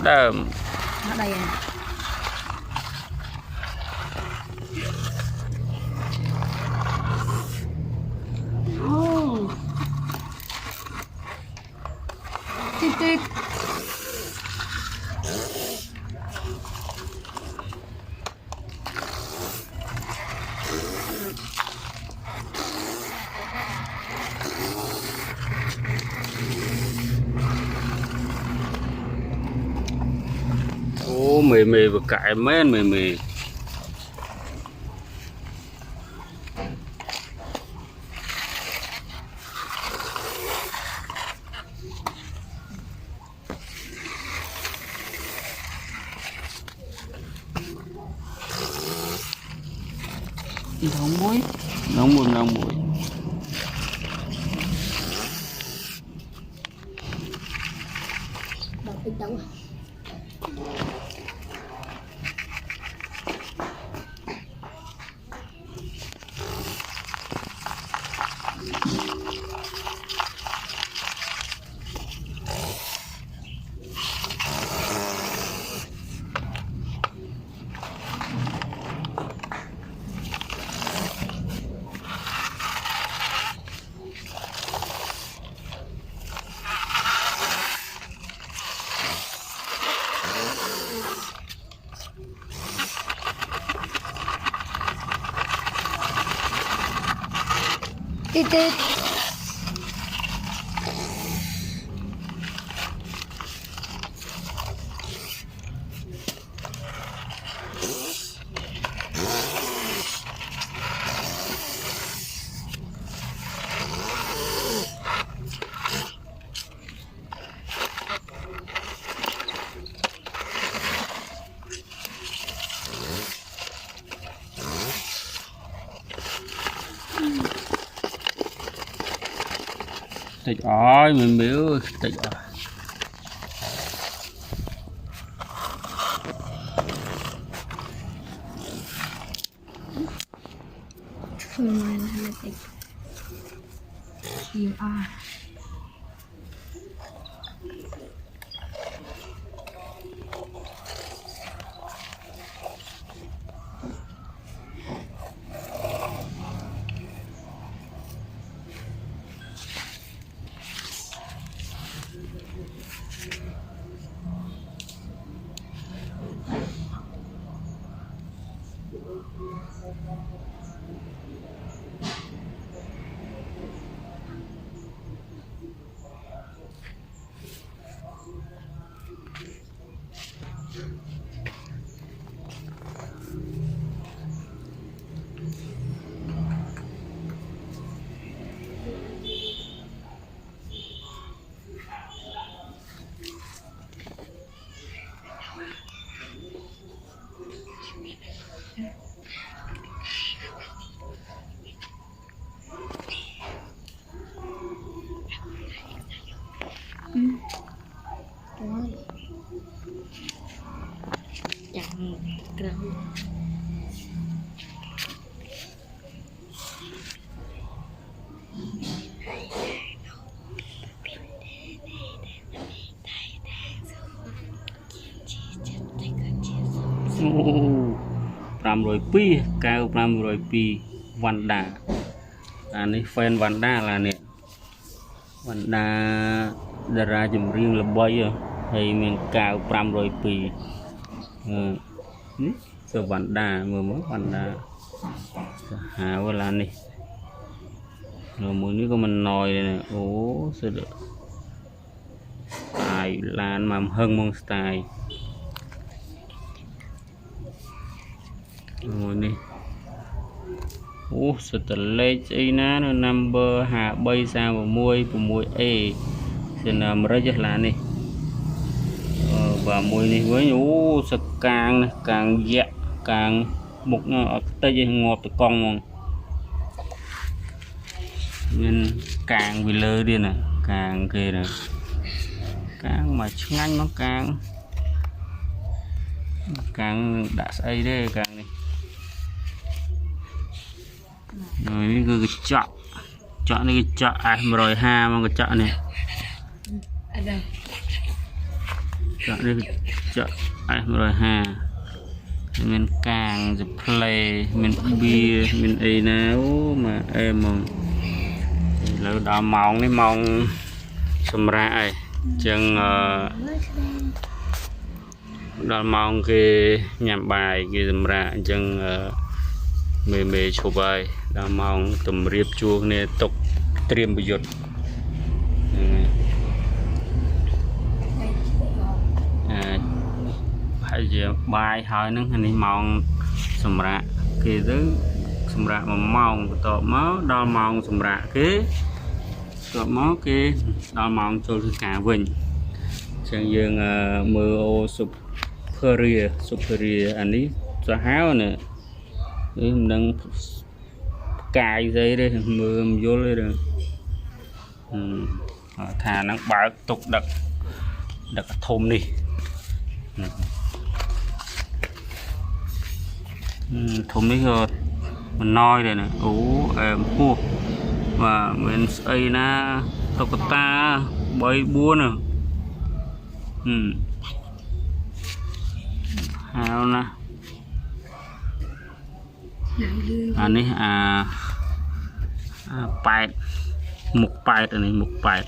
đờm ở đây à. Tít tít. ô mì mì và cải men mì mì nóng muối Đọc ít đâu à. Tít tít. thịt ỏi mì miếu thịt ỏi Yêu à. Chẳng rau. Pram rồi pi cao pram rồi pi Văn Đà này fan Văn Đà là nè Văn Đà đà ra chùm riêng là bay rồi hay mình cao pram rồi pi sợ Văn Đà mà mới Văn Đà hà qua là nè rồi mỗi nước của mình nồi này nè ố sẽ được tài lan mà hơn mong style rồi nè sẽ lấy chi ná number hạ bay sao và môi e xin làm ra cho là nè và môi này với sẽ càng dạ càng một tay ngọt từ con nên càng bị lơ đi nè càng kia nè càng mà nhanh nó càng đã xây đây càng này rồi cái chọn này cái chọn rồi ha mà cái chọn này chợ đây chợ ai rồi ha mình càng dập play mình bia mình ấy nào mà em mà lỡ đào mỏng cái mỏng xâm ra ấy chân đào mỏng cái nhằm bài cái xâm ra chân mê mê chụp bài đào mỏng tầm riệp chua này tục triềm bây giờ hay giờ bài hỏi nó hình mỏng xâm ra cái thứ xâm ra mà mỏng tọt máu đào mỏng xâm ra cái tọt máu cái đào mỏng cho cả vinh chẳng dừng mưa ô superior anh ấy cho háo nè mình đang cài dây đây mưa vô lên rồi thà nó bảo tục đặt thùng đi thùng đi rồi mình nói đây nè em mua và mình xây na Toyota bay buôn nè hao nè anh ấy bait một bait này một bait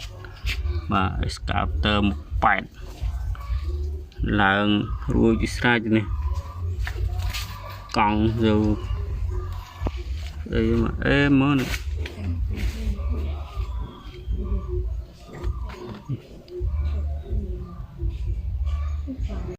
và scouter một bait là ruồi Israel này còn dù đây mà em mới này